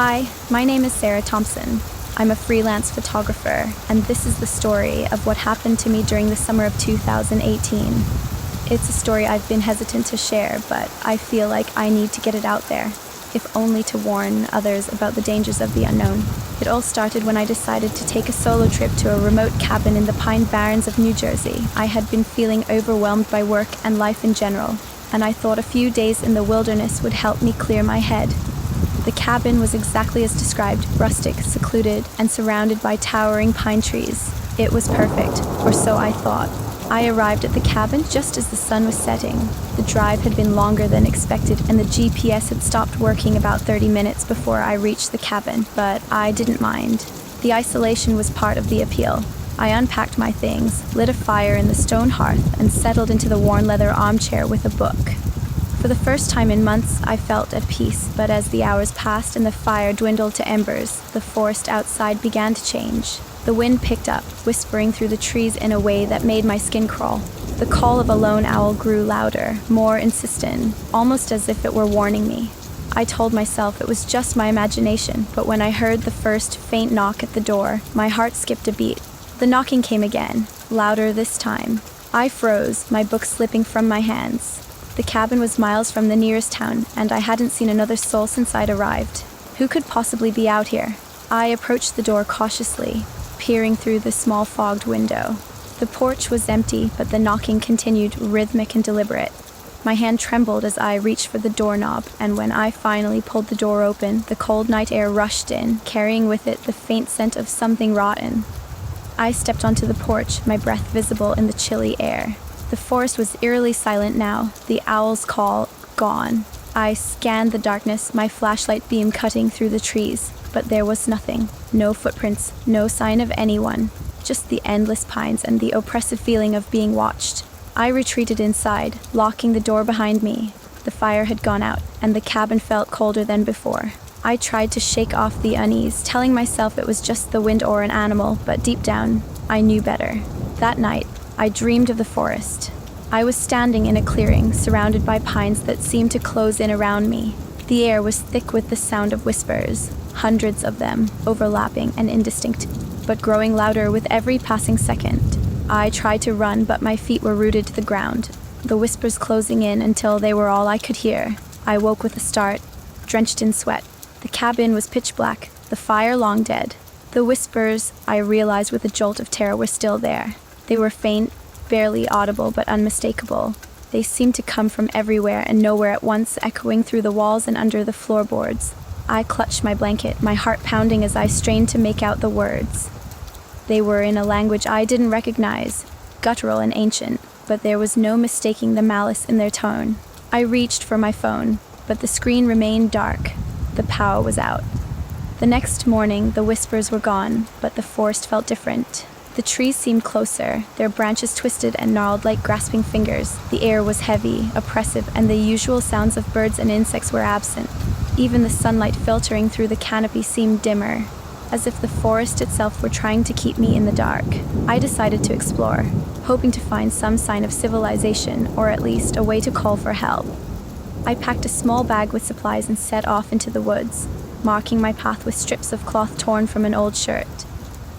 Hi, my name is Sarah Thompson. I'm a freelance photographer, and this is the story of what happened to me during the summer of 2018. It's a story I've been hesitant to share, but I feel like I need to get it out there, if only to warn others about the dangers of the unknown. It all started when I decided to take a solo trip to a remote cabin in the Pine Barrens of New Jersey. I had been feeling overwhelmed by work and life in general, and I thought a few days in the wilderness would help me clear my head. The cabin was exactly as described, rustic, secluded, and surrounded by towering pine trees. It was perfect, or so I thought. I arrived at the cabin just as the sun was setting. The drive had been longer than expected, and the GPS had stopped working about 30 minutes before I reached the cabin, but I didn't mind. The isolation was part of the appeal. I unpacked my things, lit a fire in the stone hearth, and settled into the worn leather armchair with a book. For the first time in months, I felt at peace, but as the hours passed and the fire dwindled to embers, the forest outside began to change. The wind picked up, whispering through the trees in a way that made my skin crawl. The call of a lone owl grew louder, more insistent, almost as if it were warning me. I told myself it was just my imagination, but when I heard the first faint knock at the door, my heart skipped a beat. The knocking came again, louder this time. I froze, my book slipping from my hands. The cabin was miles from the nearest town, and I hadn't seen another soul since I'd arrived. Who could possibly be out here? I approached the door cautiously, peering through the small fogged window. The porch was empty, but the knocking continued, rhythmic and deliberate. My hand trembled as I reached for the doorknob, and when I finally pulled the door open, the cold night air rushed in, carrying with it the faint scent of something rotten. I stepped onto the porch, my breath visible in the chilly air. The forest was eerily silent now, the owl's call gone. I scanned the darkness, my flashlight beam cutting through the trees, but there was nothing. No footprints, no sign of anyone, just the endless pines and the oppressive feeling of being watched. I retreated inside, locking the door behind me. The fire had gone out, and the cabin felt colder than before. I tried to shake off the unease, telling myself it was just the wind or an animal, but deep down, I knew better. That night, I dreamed of the forest. I was standing in a clearing, surrounded by pines that seemed to close in around me. The air was thick with the sound of whispers, hundreds of them, overlapping and indistinct, but growing louder with every passing second. I tried to run, but my feet were rooted to the ground, the whispers closing in until they were all I could hear. I woke with a start, drenched in sweat. The cabin was pitch black, the fire long dead. The whispers, I realized with a jolt of terror, were still there. They were faint, barely audible, but unmistakable. They seemed to come from everywhere and nowhere at once, echoing through the walls and under the floorboards. I clutched my blanket, my heart pounding as I strained to make out the words. They were in a language I didn't recognize, guttural and ancient, but there was no mistaking the malice in their tone. I reached for my phone, but the screen remained dark. The power was out. The next morning, the whispers were gone, but the forest felt different. The trees seemed closer, their branches twisted and gnarled like grasping fingers. The air was heavy, oppressive, and the usual sounds of birds and insects were absent. Even the sunlight filtering through the canopy seemed dimmer, as if the forest itself were trying to keep me in the dark. I decided to explore, hoping to find some sign of civilization, or at least a way to call for help. I packed a small bag with supplies and set off into the woods, marking my path with strips of cloth torn from an old shirt.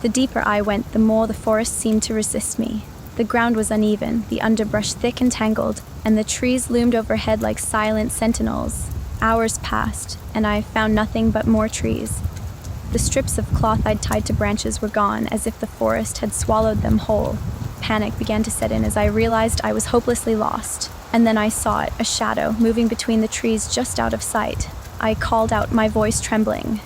The deeper I went, the more the forest seemed to resist me. The ground was uneven, the underbrush thick and tangled, and the trees loomed overhead like silent sentinels. Hours passed, and I found nothing but more trees. The strips of cloth I'd tied to branches were gone, as if the forest had swallowed them whole. Panic began to set in as I realized I was hopelessly lost. And then I saw it, a shadow, moving between the trees just out of sight. I called out, my voice trembling,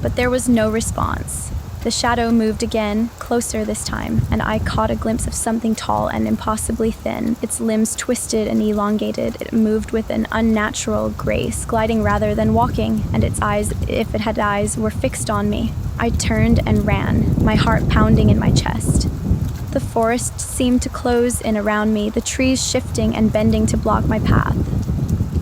but there was no response. The shadow moved again, closer this time, and I caught a glimpse of something tall and impossibly thin. Its limbs twisted and elongated. It moved with an unnatural grace, gliding rather than walking, and its eyes, if it had eyes, were fixed on me. I turned and ran, my heart pounding in my chest. The forest seemed to close in around me, the trees shifting and bending to block my path.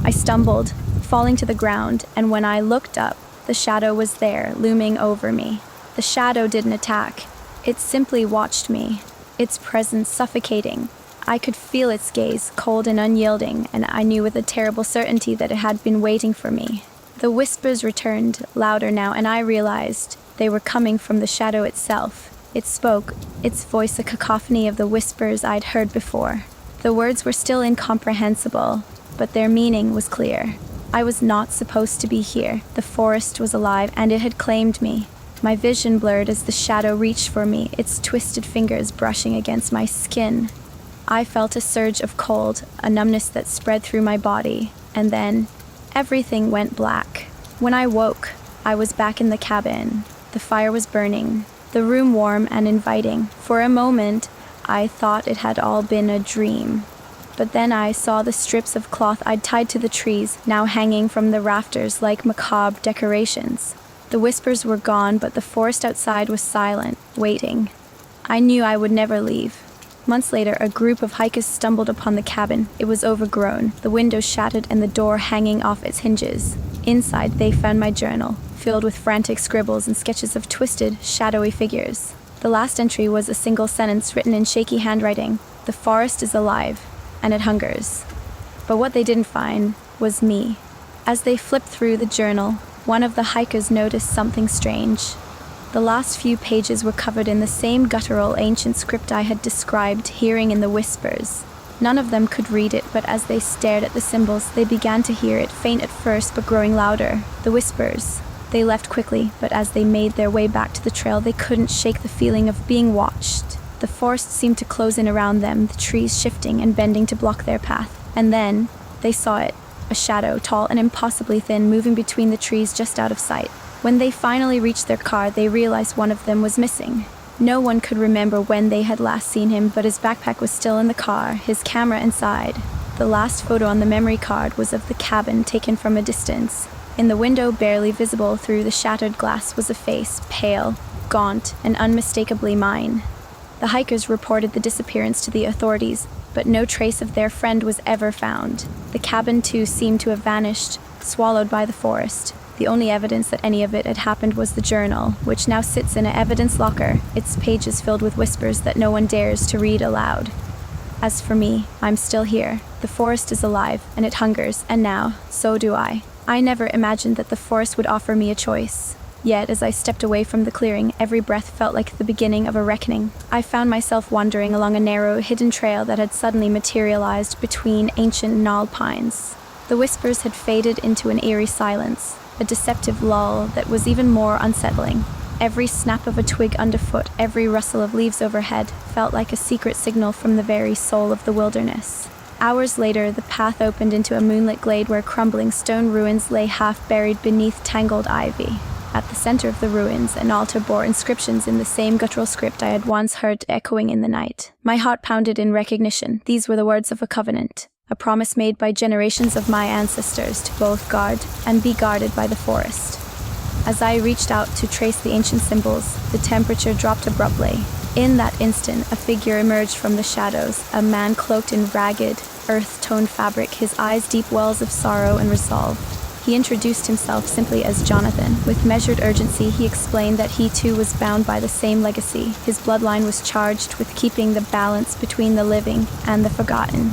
I stumbled, falling to the ground, and when I looked up, the shadow was there, looming over me. The shadow didn't attack. It simply watched me, its presence suffocating. I could feel its gaze, cold and unyielding, and I knew with a terrible certainty that it had been waiting for me. The whispers returned, louder now, and I realized they were coming from the shadow itself. It spoke, its voice a cacophony of the whispers I'd heard before. The words were still incomprehensible, but their meaning was clear. I was not supposed to be here. The forest was alive, and it had claimed me. My vision blurred as the shadow reached for me, its twisted fingers brushing against my skin. I felt a surge of cold, a numbness that spread through my body, and then everything went black. When I woke, I was back in the cabin. The fire was burning, the room warm and inviting. For a moment, I thought it had all been a dream. But then I saw the strips of cloth I'd tied to the trees, now hanging from the rafters like macabre decorations. The whispers were gone, but the forest outside was silent, waiting. I knew I would never leave. Months later, a group of hikers stumbled upon the cabin. It was overgrown, the windows shattered and the door hanging off its hinges. Inside, they found my journal, filled with frantic scribbles and sketches of twisted, shadowy figures. The last entry was a single sentence written in shaky handwriting. "The forest is alive, and it hungers." But what they didn't find was me. As they flipped through the journal, one of the hikers noticed something strange. The last few pages were covered in the same guttural ancient script I had described hearing in the whispers. None of them could read it, but as they stared at the symbols, they began to hear it, faint at first but growing louder. The whispers. They left quickly, but as they made their way back to the trail, they couldn't shake the feeling of being watched. The forest seemed to close in around them, the trees shifting and bending to block their path. And then, they saw it, a shadow, tall and impossibly thin, moving between the trees just out of sight. When they finally reached their car, they realized one of them was missing. No one could remember when they had last seen him, but his backpack was still in the car, his camera inside. The last photo on the memory card was of the cabin, taken from a distance. In the window, barely visible through the shattered glass, was a face, pale, gaunt, and unmistakably mine. The hikers reported the disappearance to the authorities, but no trace of their friend was ever found. The cabin, too, seemed to have vanished, swallowed by the forest. The only evidence that any of it had happened was the journal, which now sits in an evidence locker, its pages filled with whispers that no one dares to read aloud. As for me, I'm still here. The forest is alive, and it hungers, and now, so do I. I never imagined that the forest would offer me a choice. Yet, as I stepped away from the clearing, every breath felt like the beginning of a reckoning. I found myself wandering along a narrow, hidden trail that had suddenly materialized between ancient gnarled pines. The whispers had faded into an eerie silence, a deceptive lull that was even more unsettling. Every snap of a twig underfoot, every rustle of leaves overhead, felt like a secret signal from the very soul of the wilderness. Hours later, the path opened into a moonlit glade where crumbling stone ruins lay half buried beneath tangled ivy. At the center of the ruins, an altar bore inscriptions in the same guttural script I had once heard echoing in the night. My heart pounded in recognition. These were the words of a covenant, a promise made by generations of my ancestors to both guard and be guarded by the forest. As I reached out to trace the ancient symbols, the temperature dropped abruptly. In that instant, a figure emerged from the shadows, a man cloaked in ragged, earth-toned fabric, his eyes deep wells of sorrow and resolve. He introduced himself simply as Jonathan. With measured urgency, he explained that he too was bound by the same legacy. His bloodline was charged with keeping the balance between the living and the forgotten.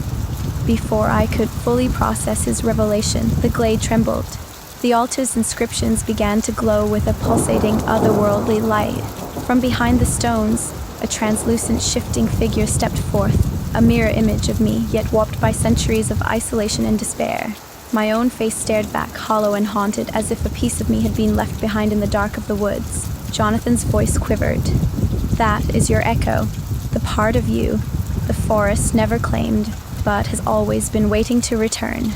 Before I could fully process his revelation, the glade trembled. The altar's inscriptions began to glow with a pulsating, otherworldly light. From behind the stones, a translucent, shifting figure stepped forth, a mirror image of me, yet warped by centuries of isolation and despair. My own face stared back, hollow and haunted, as if a piece of me had been left behind in the dark of the woods. Jonathan's voice quivered. "That is your echo, the part of you the forest never claimed, but has always been waiting to return."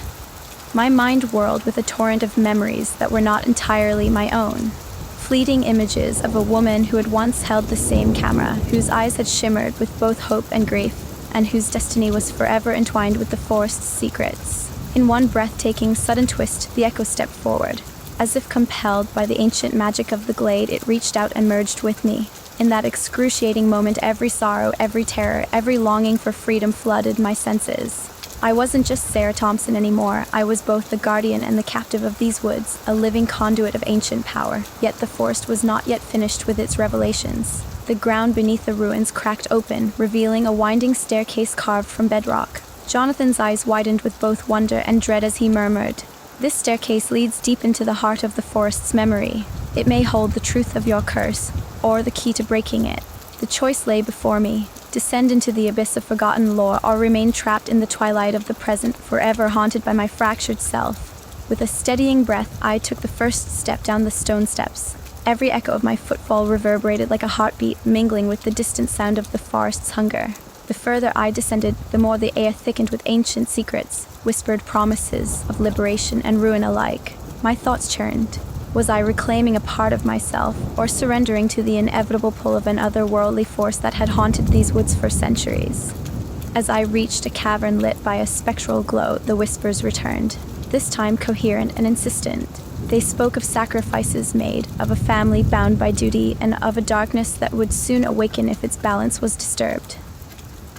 My mind whirled with a torrent of memories that were not entirely my own. Fleeting images of a woman who had once held the same camera, whose eyes had shimmered with both hope and grief, and whose destiny was forever entwined with the forest's secrets. In one breathtaking, sudden twist, the echo stepped forward. As if compelled by the ancient magic of the glade, it reached out and merged with me. In that excruciating moment, every sorrow, every terror, every longing for freedom flooded my senses. I wasn't just Sarah Thompson anymore. I was both the guardian and the captive of these woods, a living conduit of ancient power. Yet the forest was not yet finished with its revelations. The ground beneath the ruins cracked open, revealing a winding staircase carved from bedrock. Jonathan's eyes widened with both wonder and dread as he murmured, This staircase leads deep into the heart of the forest's memory. It may hold the truth of your curse, or the key to breaking it. The choice lay before me: descend into the abyss of forgotten lore, or remain trapped in the twilight of the present, forever haunted by my fractured self. With a steadying breath, I took the first step down the stone steps. Every echo of my footfall reverberated like a heartbeat, mingling with the distant sound of the forest's hunger. The further I descended, the more the air thickened with ancient secrets, whispered promises of liberation and ruin alike. My thoughts churned. Was I reclaiming a part of myself, or surrendering to the inevitable pull of an otherworldly force that had haunted these woods for centuries? As I reached a cavern lit by a spectral glow, the whispers returned, this time coherent and insistent. They spoke of sacrifices made, of a family bound by duty, and of a darkness that would soon awaken if its balance was disturbed.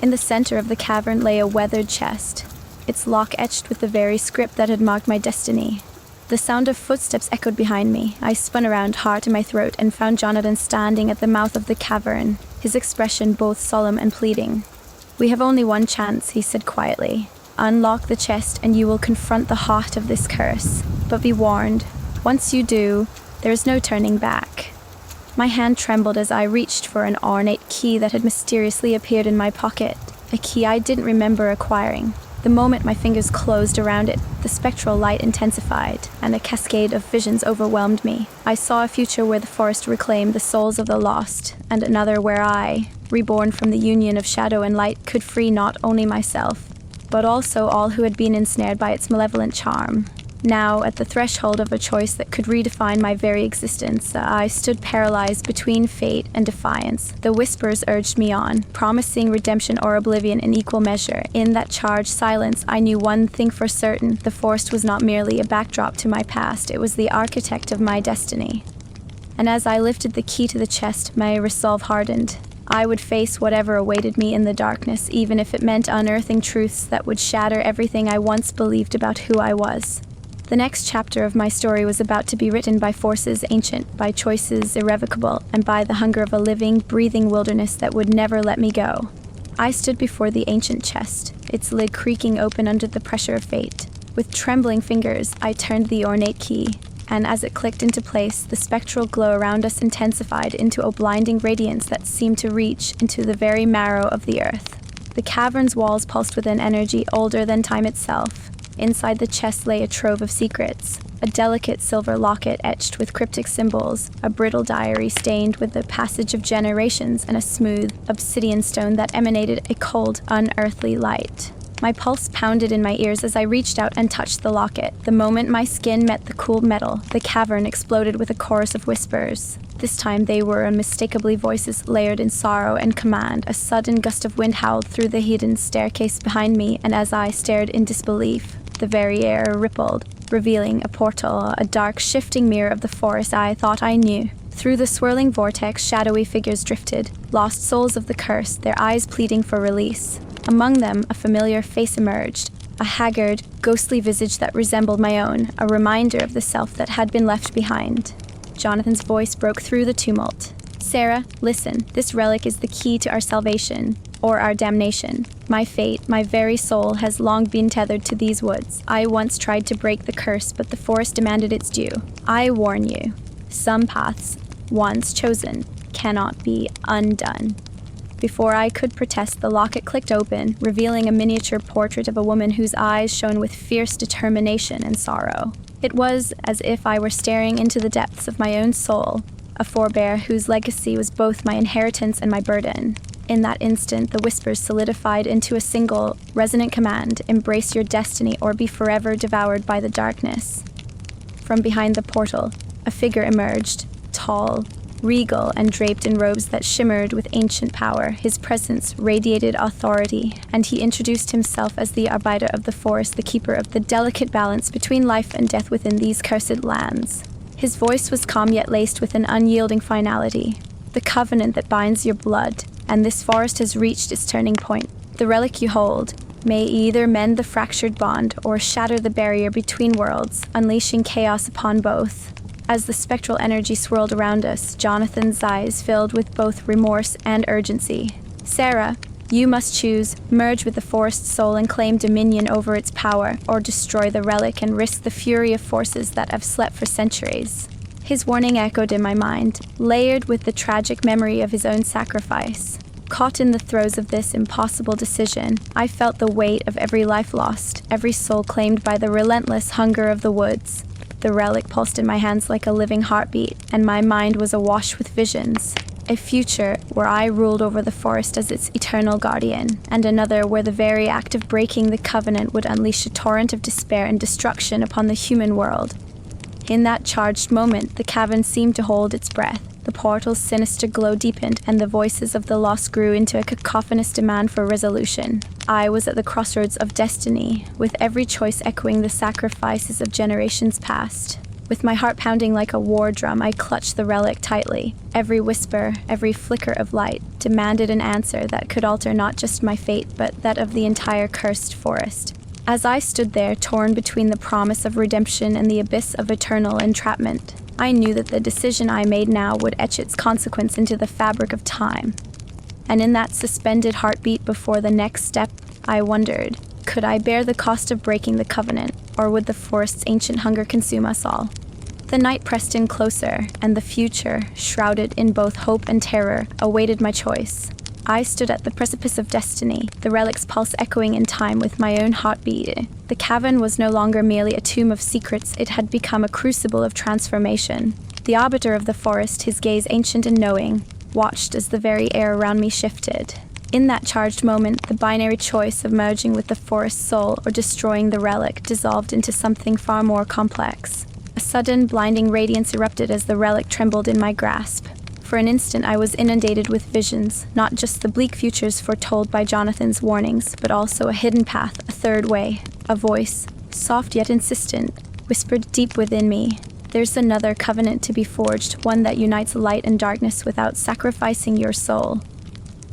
In the center of the cavern lay a weathered chest, its lock etched with the very script that had marked my destiny. The sound of footsteps echoed behind me. I spun around, heart in my throat, and found Jonathan standing at the mouth of the cavern, his expression both solemn and pleading. "We have only one chance," he said quietly. "Unlock the chest and you will confront the heart of this curse. But be warned, once you do, there is no turning back." My hand trembled as I reached for an ornate key that had mysteriously appeared in my pocket, a key I didn't remember acquiring. The moment my fingers closed around it, the spectral light intensified, and a cascade of visions overwhelmed me. I saw a future where the forest reclaimed the souls of the lost, and another where I, reborn from the union of shadow and light, could free not only myself, but also all who had been ensnared by its malevolent charm. Now, at the threshold of a choice that could redefine my very existence, I stood paralyzed between fate and defiance. The whispers urged me on, promising redemption or oblivion in equal measure. In that charged silence, I knew one thing for certain: the forest was not merely a backdrop to my past, it was the architect of my destiny. And as I lifted the key to the chest, my resolve hardened. I would face whatever awaited me in the darkness, even if it meant unearthing truths that would shatter everything I once believed about who I was. The next chapter of my story was about to be written by forces ancient, by choices irrevocable, and by the hunger of a living, breathing wilderness that would never let me go. I stood before the ancient chest, its lid creaking open under the pressure of fate. With trembling fingers, I turned the ornate key, and as it clicked into place, the spectral glow around us intensified into a blinding radiance that seemed to reach into the very marrow of the earth. The cavern's walls pulsed with an energy older than time itself. Inside the chest lay a trove of secrets, a delicate silver locket etched with cryptic symbols, a brittle diary stained with the passage of generations, and a smooth, obsidian stone that emanated a cold, unearthly light. My pulse pounded in my ears as I reached out and touched the locket. The moment my skin met the cool metal, the cavern exploded with a chorus of whispers. This time they were unmistakably voices layered in sorrow and command. A sudden gust of wind howled through the hidden staircase behind me, and as I stared in disbelief, the very air rippled, revealing a portal, a dark, shifting mirror of the forest I thought I knew. Through the swirling vortex, shadowy figures drifted, lost souls of the curse, their eyes pleading for release. Among them, a familiar face emerged, a haggard, ghostly visage that resembled my own, a reminder of the self that had been left behind. Jonathan's voice broke through the tumult. "Sarah, listen, this relic is the key to our salvation, or our damnation. My fate, my very soul, has long been tethered to these woods. I once tried to break the curse, but the forest demanded its due. I warn you, some paths, once chosen, cannot be undone." Before I could protest, the locket clicked open, revealing a miniature portrait of a woman whose eyes shone with fierce determination and sorrow. It was as if I were staring into the depths of my own soul, a forebear whose legacy was both my inheritance and my burden. In that instant, the whispers solidified into a single, resonant command: embrace your destiny or be forever devoured by the darkness. From behind the portal, a figure emerged, tall, regal, and draped in robes that shimmered with ancient power. His presence radiated authority, and he introduced himself as the arbiter of the forest, the keeper of the delicate balance between life and death within these cursed lands. His voice was calm yet laced with an unyielding finality. "The covenant that binds your blood, and this forest has reached its turning point. The relic you hold may either mend the fractured bond or shatter the barrier between worlds, unleashing chaos upon both." As the spectral energy swirled around us, Jonathan's eyes filled with both remorse and urgency. "Sarah, You must choose, merge with the forest soul and claim dominion over its power, or destroy the relic and risk the fury of forces that have slept for centuries. His warning echoed in my mind, layered with the tragic memory of his own sacrifice. Caught in the throes of this impossible decision, I felt the weight of every life lost, every soul claimed by the relentless hunger of the woods. The relic pulsed in my hands like a living heartbeat, and my mind was awash with visions. A future where I ruled over the forest as its eternal guardian, and another where the very act of breaking the covenant would unleash a torrent of despair and destruction upon the human world. In that charged moment, the cavern seemed to hold its breath. The portal's sinister glow deepened, and the voices of the lost grew into a cacophonous demand for resolution. I was at the crossroads of destiny, with every choice echoing the sacrifices of generations past. With my heart pounding like a war drum, I clutched the relic tightly. Every whisper, every flicker of light, demanded an answer that could alter not just my fate, but that of the entire cursed forest. As I stood there, torn between the promise of redemption and the abyss of eternal entrapment, I knew that the decision I made now would etch its consequence into the fabric of time. And in that suspended heartbeat before the next step, I wondered, could I bear the cost of breaking the covenant, or would the forest's ancient hunger consume us all? The night pressed in closer, and the future, shrouded in both hope and terror, awaited my choice. I stood at the precipice of destiny, the relic's pulse echoing in time with my own heartbeat. The cavern was no longer merely a tomb of secrets, it had become a crucible of transformation. The arbiter of the forest, his gaze ancient and knowing, watched as the very air around me shifted. In that charged moment, the binary choice of merging with the forest's soul or destroying the relic dissolved into something far more complex. A sudden, blinding radiance erupted as the relic trembled in my grasp. For an instant, I was inundated with visions, not just the bleak futures foretold by Jonathan's warnings, but also a hidden path, a third way. A voice, soft yet insistent, whispered deep within me, "There's another covenant to be forged, one that unites light and darkness without sacrificing your soul."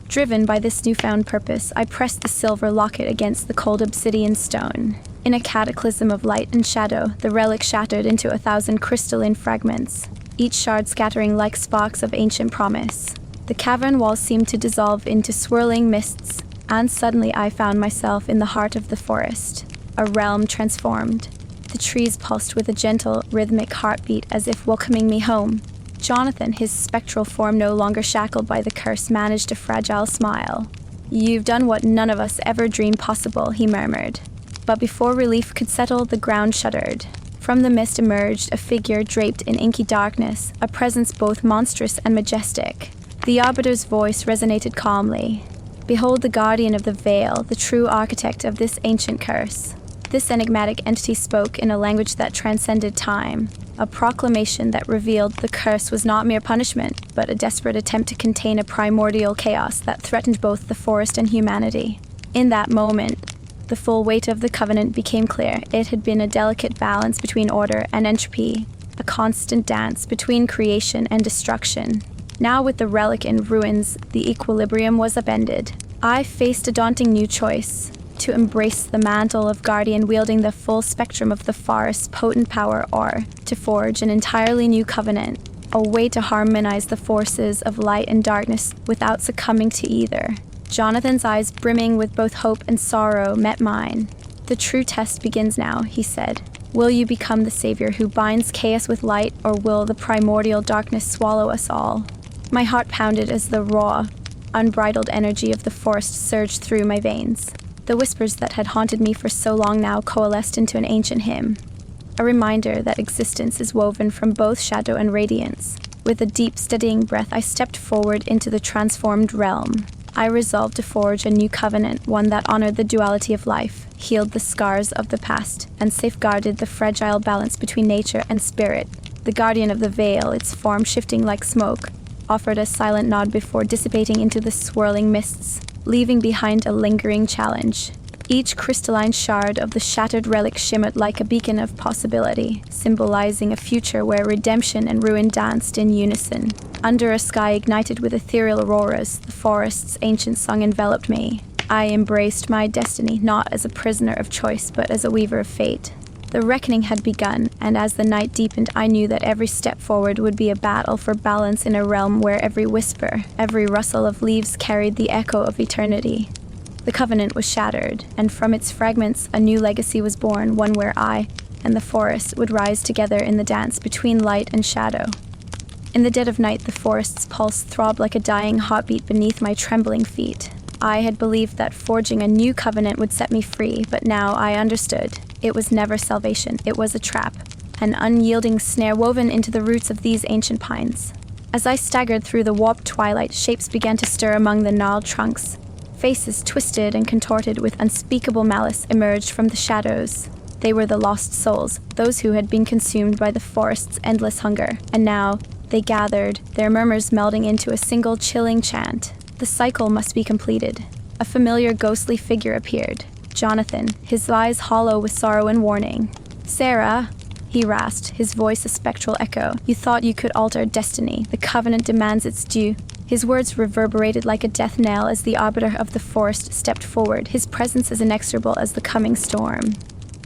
Driven by this newfound purpose, I pressed the silver locket against the cold obsidian stone. In a cataclysm of light and shadow, the relic shattered into 1,000 crystalline fragments, each shard scattering like sparks of ancient promise. The cavern walls seemed to dissolve into swirling mists, and suddenly I found myself in the heart of the forest, a realm transformed. The trees pulsed with a gentle, rhythmic heartbeat as if welcoming me home. Jonathan, his spectral form no longer shackled by the curse, managed a fragile smile. "You've done what none of us ever dreamed possible," he murmured. But before relief could settle, the ground shuddered. From the mist emerged a figure draped in inky darkness, a presence both monstrous and majestic. The arbiter's voice resonated calmly. "Behold the guardian of the veil, the true architect of this ancient curse." This enigmatic entity spoke in a language that transcended time, a proclamation that revealed the curse was not mere punishment, but a desperate attempt to contain a primordial chaos that threatened both the forest and humanity. In that moment, the full weight of the covenant became clear. It had been a delicate balance between order and entropy, a constant dance between creation and destruction. Now, with the relic in ruins, the equilibrium was upended. I faced a daunting new choice: to embrace the mantle of guardian wielding the full spectrum of the forest's potent power, or to forge an entirely new covenant, a way to harmonize the forces of light and darkness without succumbing to either. Jonathan's eyes, brimming with both hope and sorrow, met mine. "The true test begins now," he said. "Will you become the savior who binds chaos with light, or will the primordial darkness swallow us all?" My heart pounded as the raw, unbridled energy of the forest surged through my veins. The whispers that had haunted me for so long now coalesced into an ancient hymn, a reminder that existence is woven from both shadow and radiance. With a deep, steadying breath, I stepped forward into the transformed realm. I resolved to forge a new covenant, one that honored the duality of life, healed the scars of the past, and safeguarded the fragile balance between nature and spirit. The guardian of the veil, its form shifting like smoke, offered a silent nod before dissipating into the swirling mists, leaving behind a lingering challenge. Each crystalline shard of the shattered relic shimmered like a beacon of possibility, symbolizing a future where redemption and ruin danced in unison. Under a sky ignited with ethereal auroras, the forest's ancient song enveloped me. I embraced my destiny, not as a prisoner of choice, but as a weaver of fate. The reckoning had begun, and as the night deepened, I knew that every step forward would be a battle for balance in a realm where every whisper, every rustle of leaves carried the echo of eternity. The covenant was shattered, and from its fragments a new legacy was born, one where I and the forest would rise together in the dance between light and shadow. In the dead of night, the forest's pulse throbbed like a dying heartbeat beneath my trembling feet. I had believed that forging a new covenant would set me free, but now I understood. It was never salvation. It was a trap, an unyielding snare woven into the roots of these ancient pines. As I staggered through the warped twilight, shapes began to stir among the gnarled trunks. Faces twisted and contorted with unspeakable malice emerged from the shadows. They were the lost souls, those who had been consumed by the forest's endless hunger, and now they gathered, their murmurs melding into a single chilling chant. The cycle must be completed. A familiar ghostly figure appeared. Jonathan, his eyes hollow with sorrow and warning. "Sarah," he rasped, his voice a spectral echo. "You thought you could alter destiny. The covenant demands its due." His words reverberated like a death knell as the arbiter of the forest stepped forward, his presence as inexorable as the coming storm.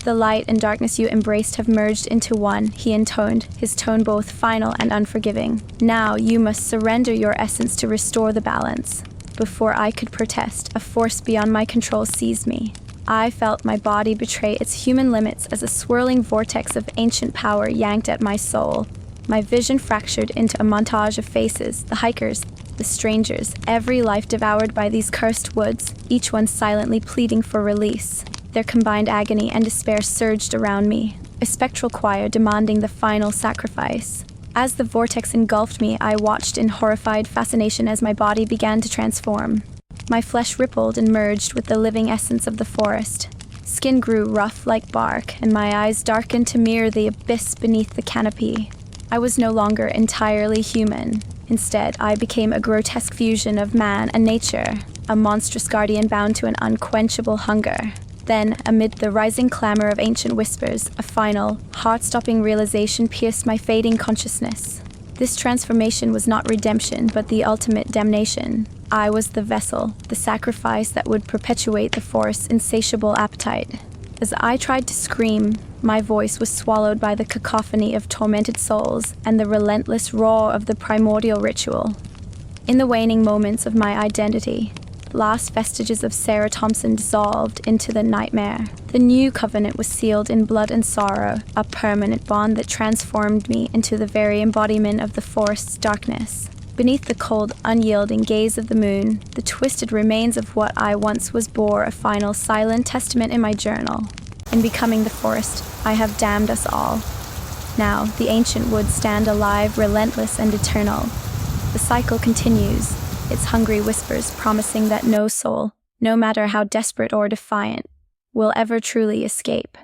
"The light and darkness you embraced have merged into one," he intoned, his tone both final and unforgiving. "Now you must surrender your essence to restore the balance." Before I could protest, a force beyond my control seized me. I felt my body betray its human limits as a swirling vortex of ancient power yanked at my soul. My vision fractured into a montage of faces, the hikers, the strangers, every life devoured by these cursed woods, each one silently pleading for release. Their combined agony and despair surged around me, a spectral choir demanding the final sacrifice. As the vortex engulfed me, I watched in horrified fascination as my body began to transform. My flesh rippled and merged with the living essence of the forest. Skin grew rough like bark, and my eyes darkened to mirror the abyss beneath the canopy. I was no longer entirely human. Instead, I became a grotesque fusion of man and nature, a monstrous guardian bound to an unquenchable hunger. Then, amid the rising clamor of ancient whispers, a final, heart-stopping realization pierced my fading consciousness. This transformation was not redemption, but the ultimate damnation. I was the vessel, the sacrifice that would perpetuate the forest's insatiable appetite. As I tried to scream, my voice was swallowed by the cacophony of tormented souls and the relentless roar of the primordial ritual. In the waning moments of my identity, last vestiges of Sarah Thompson dissolved into the nightmare. The new covenant was sealed in blood and sorrow, a permanent bond that transformed me into the very embodiment of the forest's darkness. Beneath the cold, unyielding gaze of the moon, the twisted remains of what I once was bore a final silent testament in my journal. In becoming the forest, I have damned us all. Now, the ancient woods stand alive, relentless and eternal. The cycle continues, its hungry whispers promising that no soul, no matter how desperate or defiant, will ever truly escape.